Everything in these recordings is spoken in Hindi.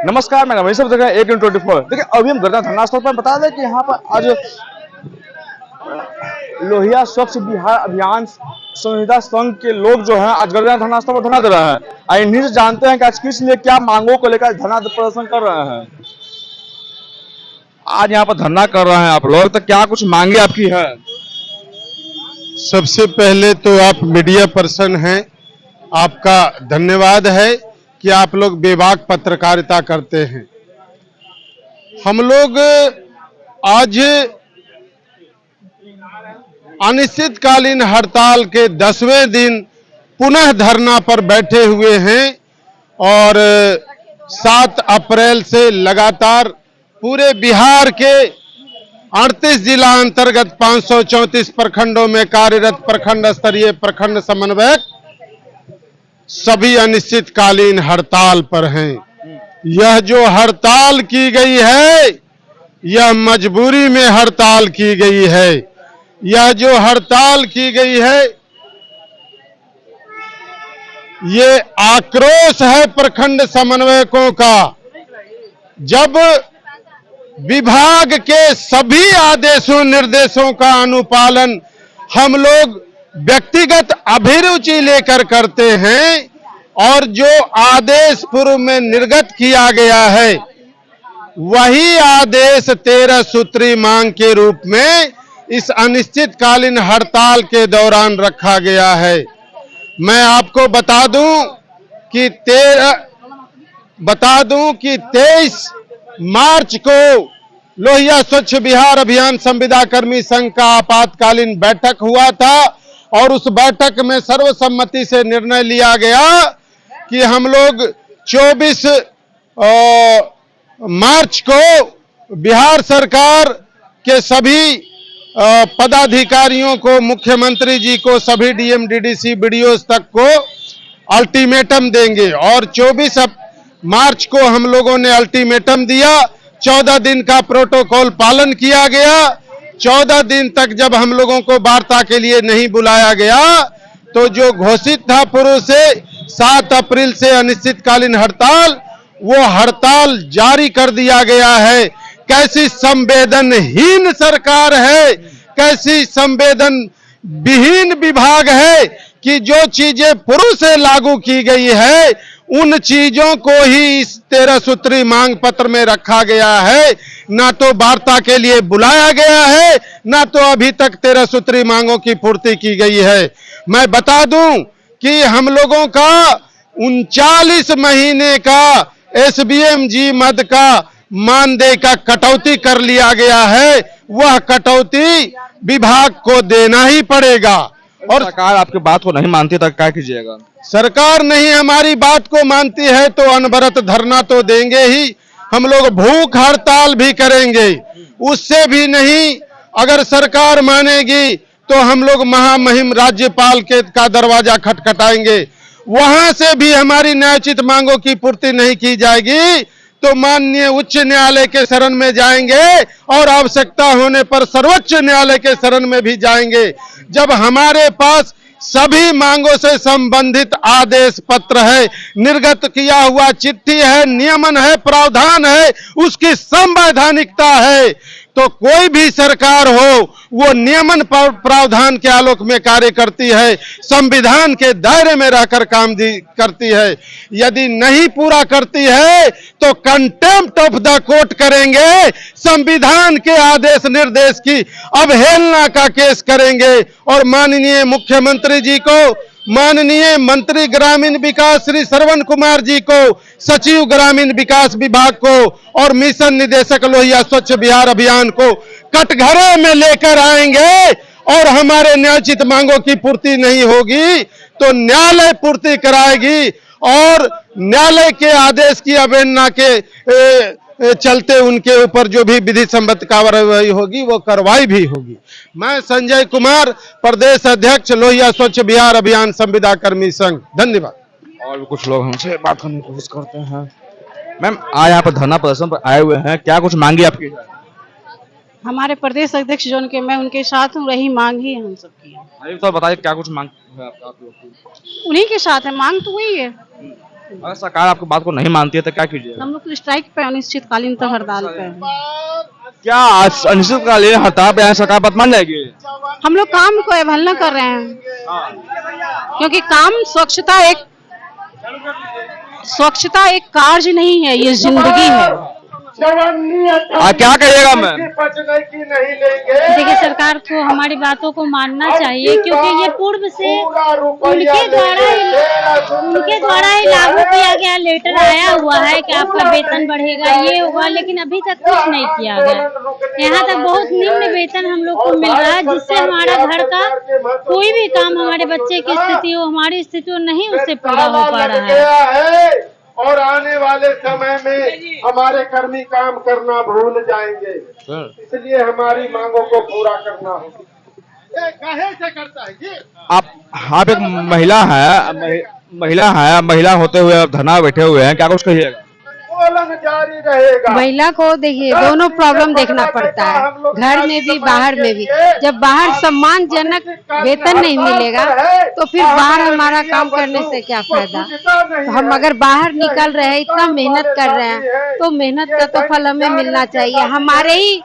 नमस्कार, मैं रमेश देख रहे हैं 1/24। देखिए, अभी हम गर्दा धरना स्थल पर बता दें कि यहाँ पर आज लोहिया स्वच्छ बिहार अभियान संविदा संघ के लोग जो हैं आज गर्दा धरना स्थल पर धरना दे रहे हैं। आइए इन्हीं से जानते हैं कि आज किस लिए क्या मांगों को लेकर धरना प्रदर्शन कर रहे हैं। आज यहाँ पर धरना कर रहे हैं आप लोग, तो क्या कुछ मांगे आपकी है? सबसे पहले तो आप मीडिया पर्सन हैं, आपका धन्यवाद है कि आप लोग बेबाक पत्रकारिता करते हैं। हम लोग आज अनिश्चितकालीन हड़ताल के 10वें दिन पुनः धरना पर बैठे हुए हैं और 7 अप्रैल से लगातार पूरे बिहार के 38 जिला अंतर्गत 534 प्रखंडों में कार्यरत प्रखंड स्तरीय प्रखंड समन्वयक सभी अनिश्चितकालीन हड़ताल पर हैं। यह जो हड़ताल की गई है, यह मजबूरी में हड़ताल की गई है। यह जो हड़ताल की गई है, ये आक्रोश है प्रखंड समन्वयकों का। जब विभाग के सभी आदेशों निर्देशों का अनुपालन हम लोग व्यक्तिगत अभिरुचि लेकर करते हैं और जो आदेश पूर्व में निर्गत किया गया है, वही आदेश 13 सूत्री मांग के रूप में इस अनिश्चितकालीन हड़ताल के दौरान रखा गया है। मैं आपको बता दूं कि 23 मार्च को लोहिया स्वच्छ बिहार अभियान संविदा कर्मी संघ का आपातकालीन बैठक हुआ था और उस बैठक में सर्वसम्मति से निर्णय लिया गया कि हम लोग 24 मार्च को बिहार सरकार के सभी पदाधिकारियों को, मुख्यमंत्री जी को, सभी डीएम डीडीसी बीडीओ तक को अल्टीमेटम देंगे और 24 मार्च को हम लोगों ने अल्टीमेटम दिया। 14 दिन का प्रोटोकॉल पालन किया गया। 14 दिन तक जब हम लोगों को वार्ता के लिए नहीं बुलाया गया तो जो घोषित था पूर्व से 7 अप्रैल से अनिश्चितकालीन हड़ताल, वो हड़ताल जारी कर दिया गया है। कैसी संवेदनहीन सरकार है, कैसी संवेदन विहीन विभाग है कि जो चीजें पूर्व से लागू की गई है उन चीजों को ही इस 13 सूत्री मांग पत्र में रखा गया है। ना तो वार्ता के लिए बुलाया गया है, ना तो अभी तक 13 सूत्री मांगों की पूर्ति की गई है। मैं बता दूं कि हम लोगों का 39 महीने का एसबीएमजी मद का मानदेय का कटौती कर लिया गया है। वह कटौती विभाग को देना ही पड़ेगा। और सरकार आपकी बात को नहीं मानती तो क्या कीजिएगा? सरकार नहीं हमारी बात को मानती है तो अनवरत धरना तो देंगे ही, हम लोग भूख हड़ताल भी करेंगे। उससे भी नहीं अगर सरकार मानेगी तो हम लोग महामहिम राज्यपाल का दरवाजा खटखटाएंगे। वहां से भी हमारी न्यायोचित मांगों की पूर्ति नहीं की जाएगी तो माननीय उच्च न्यायालय के शरण में जाएंगे और आवश्यकता होने पर सर्वोच्च न्यायालय के शरण में भी जाएंगे। जब हमारे पास सभी मांगों से संबंधित आदेश पत्र है, निर्गत किया हुआ चिट्ठी है, नियमन है, प्रावधान है, उसकी संवैधानिकता है, तो कोई भी सरकार हो वो नियमन प्रावधान के आलोक में कार्य करती है, संविधान के दायरे में रहकर काम करती है। यदि नहीं पूरा करती है तो कंटेम्प्ट ऑफ द कोर्ट करेंगे, संविधान के आदेश निर्देश की अवहेलना का केस करेंगे और माननीय मुख्यमंत्री जी को, माननीय मंत्री ग्रामीण विकास श्री श्रवण कुमार जी को, सचिव ग्रामीण विकास विभाग को और मिशन निदेशक लोहिया स्वच्छ बिहार अभियान को कटघरे में लेकर आएंगे और हमारे न्यायोचित मांगों की पूर्ति नहीं होगी तो न्यायालय पूर्ति कराएगी और न्यायालय के आदेश की अवहेलना के चलते उनके ऊपर जो भी विधि सम्मत कार्रवाई होगी वो कार्रवाई भी होगी। मैं संजय कुमार, प्रदेश अध्यक्ष लोहिया स्वच्छ बिहार अभियान संविदा कर्मी संघ। धन्यवाद। और भी कुछ लोग हमसे बात करने की कोशिश करते हैं। मैम, आज यहाँ पर धरना प्रदर्शन पर आए हुए हैं, क्या कुछ मांगी आपकी? हमारे प्रदेश अध्यक्ष जो उनके, मैं उनके साथ हूँ, रही मांग ही हम सब की है। अभी तो बताइए क्या कुछ मांग है आप लोग की? उन्हीं के साथ है, मांग तो वही है। अगर सरकार आपकी बात को नहीं मानती है तो क्या कीजिएगा? हम लोग तो स्ट्राइक पे, अनिश्चितकालीन तो हड़ताल पे हैं। क्या आज अनिश्चितकालीन हड़ताल पे सरकार बात मान जाएगी? हम लोग काम को अवहेलना कर रहे हैं, क्योंकि काम स्वच्छता एक कार्य नहीं है, ये जिंदगी है। क्या करिएगा मैं? देखिए, सरकार को हमारी बातों को मानना चाहिए, क्योंकि ये पूर्व से उनके द्वारा ही लागू किया गया, लेटर आया हुआ है कि आपका वेतन बढ़ेगा, ये होगा, लेकिन अभी तक कुछ नहीं किया गया। यहाँ तक बहुत निम्न वेतन हम लोग को मिल रहा है, जिससे हमारा घर का कोई भी काम, हमारे बच्चे की स्थिति हो, हमारी स्थिति हो, नहीं उससे पूरा हो पा रहा है। और आने वाले समय में हमारे कर्मी काम करना भूल जाएंगे, इसलिए हमारी मांगों को पूरा करना होगा। काहे से करता है ये? आप एक महिला होते हुए आप धरना बैठे हुए हैं, क्या कुछ कहिएगा? जारी रहेगा। महिला को देखिए, दोनों प्रॉब्लम देखना पड़ता है, घर में भी बाहर में भी। जब बाहर सम्मानजनक वेतन नहीं मिलेगा तो फिर बाहर हमारा काम करने से क्या फायदा? तो हम अगर बाहर निकल रहे हैं, इतना मेहनत कर रहे हैं, तो मेहनत का तो फल हमें मिलना चाहिए। हमारे ही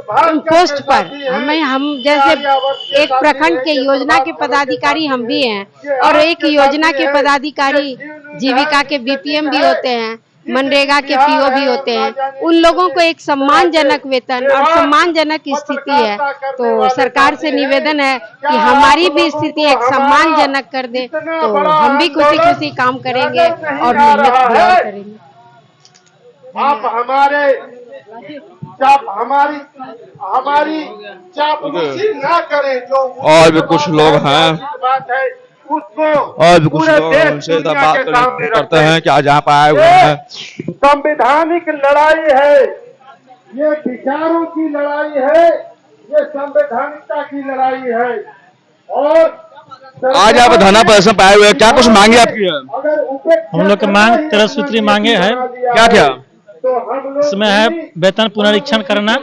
पोस्ट पर हम जैसे एक प्रखंड के योजना के पदाधिकारी हम भी हैं, और एक योजना के पदाधिकारी जीविका के बीपीएम भी होते हैं, मनरेगा के पीओ भी होते हैं। उन लोगों को एक सम्मानजनक वेतन और सम्मानजनक स्थिति है, तो सरकार से निवेदन है कि हमारी भी स्थिति एक सम्मानजनक कर दे, तो हम भी खुशी खुशी काम करेंगे और मेहनत भी और करेंगे। आप हमारी चापलूसी ना करें, जो और भी कुछ लोग हैं, बात है उसको और भी कुछ लोग उनसे बात करते हैं कि आज यहाँ पर आए हुए हैं। संवैधानिक लड़ाई है, ये विचारों की लड़ाई है, ये संवैधानिकता की लड़ाई है। और आज आप धरना प्रदर्शन पे आए हुए हैं, क्या कुछ मांगे आपकी है? हम लोग की मांग 13 सूत्री मांगे है। क्या क्या? इसमें है वेतन पुनरीक्षण करना,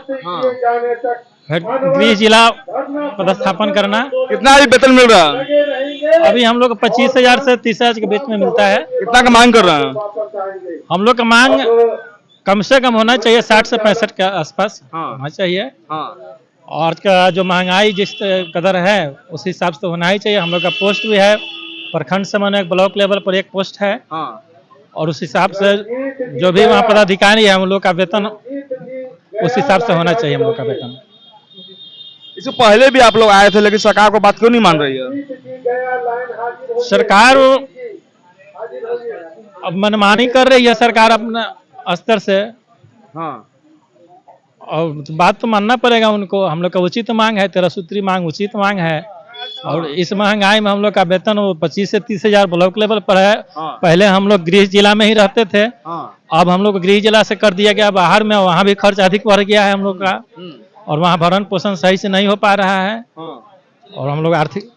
गृह जिला पदस्थापन करना। कितना अभी वेतन मिल रहा है? अभी हम लोग 25,000 से 30,000 के बीच में मिलता है। कितना का मांग कर रहे हैं? हम लोग का मांग कम से कम होना चाहिए 60 से 65 के आसपास होना चाहिए। और का जो महंगाई जिस कदर है उस हिसाब से होना ही चाहिए। हम लोग का पोस्ट भी है, प्रखंड से मैंने ब्लॉक लेवल पर एक पोस्ट है, और उस हिसाब से जो भी वहाँ पदाधिकारी है, हम लोग का वेतन उस हिसाब से होना चाहिए। हम लोग का वेतन इससे पहले भी आप लोग आए थे, लेकिन सरकार को बात क्यों नहीं मान रही है? सरकार अब मनमानी कर रही है सरकार अपना स्तर से। और बात तो मानना पड़ेगा उनको। हम लोग का उचित मांग है, 13 सूत्री मांग उचित मांग है। और इस महंगाई में हम लोग का वेतन 25 से 30,000 ब्लॉक लेवल पर है। पहले हम लोग गृह जिला में ही रहते थे, अब हम लोग गृह जिला से कर दिया गया बाहर में। वहाँ भी खर्च अधिक बढ़ गया है हम लोग का, और वहाँ भरण पोषण सही से नहीं हो पा रहा है। और हम लोग आर्थिक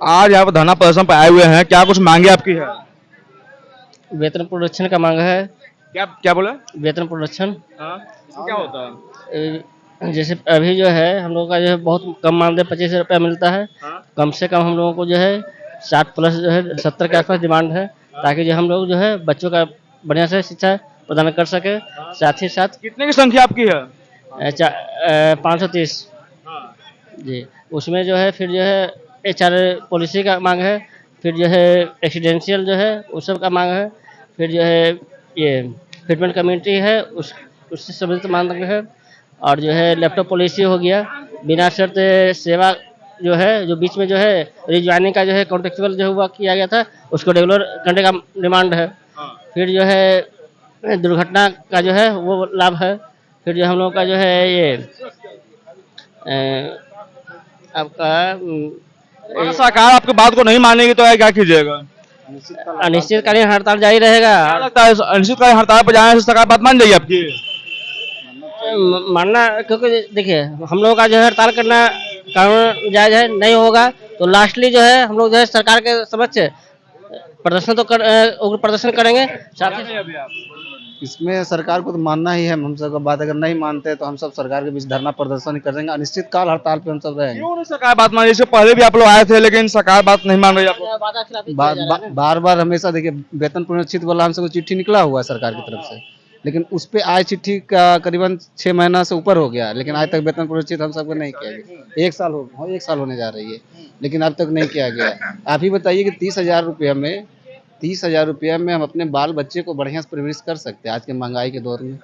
आज यहाँ पर धरना प्रदर्शन पे आए हुए हैं, क्या कुछ मांगे आपकी है? वेतन पुनरीक्षण का मांग है। क्या बोले? वेतन पुनरीक्षण क्या होता है? जैसे अभी जो है हम लोगों का जो है बहुत कम मानदेय 25 रुपया मिलता है। कम से कम हम लोगों को जो है 60 प्लस जो है 70 के आसपास डिमांड है, ताकि जो हम लोग जो है बच्चों का बढ़िया से शिक्षा प्रदान कर सके। साथ ही साथ कितने की संख्या आपकी है? 530 जी। उसमें जो है फिर जो है HR पॉलिसी का मांग है, फिर जो है एक्सीडेंशियल जो है उस सब का मांग है, फिर जो है ये फिटमेंट कम्युनिटी है उससे संबंधित मांग है, और जो है लैपटॉप पॉलिसी हो गया, बिना शर्त सेवा जो है जो बीच में जो है रिज्वाइनिंग का जो है कॉन्ट्रेक्चुअल जो हुआ किया गया था उसको रेगुलर करने का डिमांड है। फिर जो है दुर्घटना का जो है वो लाभ है। फिर जो हम लोग का जो है ये आपका अगर सरकार आपकी बात को नहीं मानेगी तो क्या कीजिएगा? अनिश्चितकालीन हड़ताल जारी रहेगा। क्या लगता है अनिश्चितकालीन हड़ताल पर जाने से सरकार बात मान जाएगी आपकी? मानना, क्योंकि देखिए हम लोगों का जो है हड़ताल करना कानून जायज है, नहीं होगा तो लास्टली जो है हम लोग जो है सरकार के समक्ष प्रदर्शन तो प्रदर्शन करेंगे। साथ ही इसमें सरकार को तो मानना ही है। हम सब बात अगर नहीं मानते तो हम सब सरकार के बीच धरना प्रदर्शन ही कर देंगे। अनिश्चित काल हड़ताल पे हम सब रहेंगे। क्यों नहीं सरकार बात मान रही? इससे पहले भी आप लोग आए थे लेकिन सरकार बात नहीं मान रही आप लोग। बार बार हमेशा देखिए वेतन पुनरीक्षित वाला हम सबको चिट्ठी निकला हुआ है सरकार की तरफ से, लेकिन उस पे आज चिट्ठी का करीबन 6 महीना से ऊपर हो गया, लेकिन आज तक वेतन पुनरीक्षित हम सबको नहीं किया गया। 1 साल होने जा रही है, लेकिन अब तक नहीं किया गया। आप ही बताइए कि 30,000 रुपये में हम अपने बाल बच्चे को बढ़िया से परवरिश कर सकते हैं आज के महंगाई के दौर में।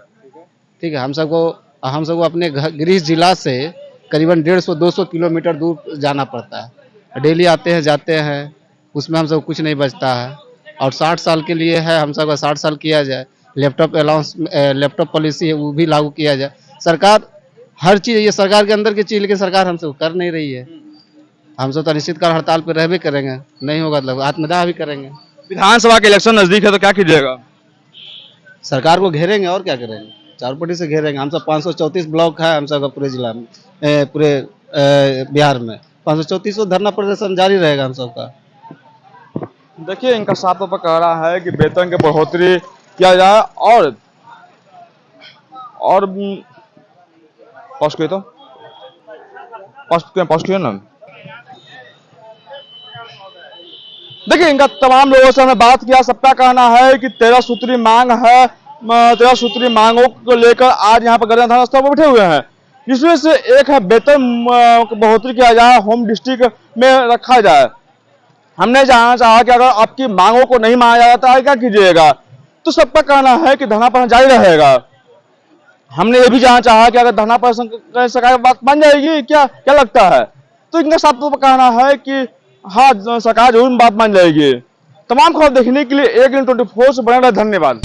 ठीक है, हम सबको अपने गृह जिला से करीबन 150-200 किलोमीटर दूर जाना पड़ता है। डेली आते हैं जाते हैं, उसमें हम सब कुछ नहीं बचता है। और 60 साल के लिए है, हम सबका 60 साल किया जाए। लैपटॉप पॉलिसी है वो भी लागू किया जाए। सरकार हर चीज़, ये सरकार के अंदर की चीज़, लेकिन सरकार हमसे कर नहीं रही है। हम सब तो अनिश्चितकाल हड़ताल पर रहबे करेंगे, नहीं होगा तो आत्मदाह भी करेंगे। विधानसभा के इलेक्शन नजदीक है तो क्या कीजिएगा? सरकार को घेरेंगे और क्या करेंगे, चारपट्टी से घेरेंगे। हम सब 534 ब्लॉक है हम सबका पूरे जिला में, पूरे बिहार में 534 धरना प्रदर्शन जारी रहेगा हम सबका। देखिए इनका साफ तौर पर कह रहा है कि वेतन की बढ़ोतरी किया जाए और पॉस्ट किया ना। देखिए इनका तमाम लोगों से हमने बात किया, सबका कहना है कि 13 सूत्री मांग है। 13 सूत्री मांगों को लेकर आज यहाँ पर गवर्नर धरना स्थल पर बैठे हुए हैं, जिसमें से एक है वेतन बढ़ोतरी किया जाए, होम डिस्ट्रिक्ट में रखा जाए। हमने जानना चाहा कि अगर आपकी मांगों को नहीं माना जाता है क्या कीजिएगा, तो सबका कहना है कि धरना प्रदर्शन जारी रहेगा। हमने ये भी जानना चाहा कि अगर धरना प्रदर्शन सरकार बात मान जाएगी क्या लगता है, तो इनका साफ तौर पर कहना है कि हाँ सरकार जरूर बात मान जाएगी। तमाम खबर देखने के लिए 1 24 से बने रहे। धन्यवाद।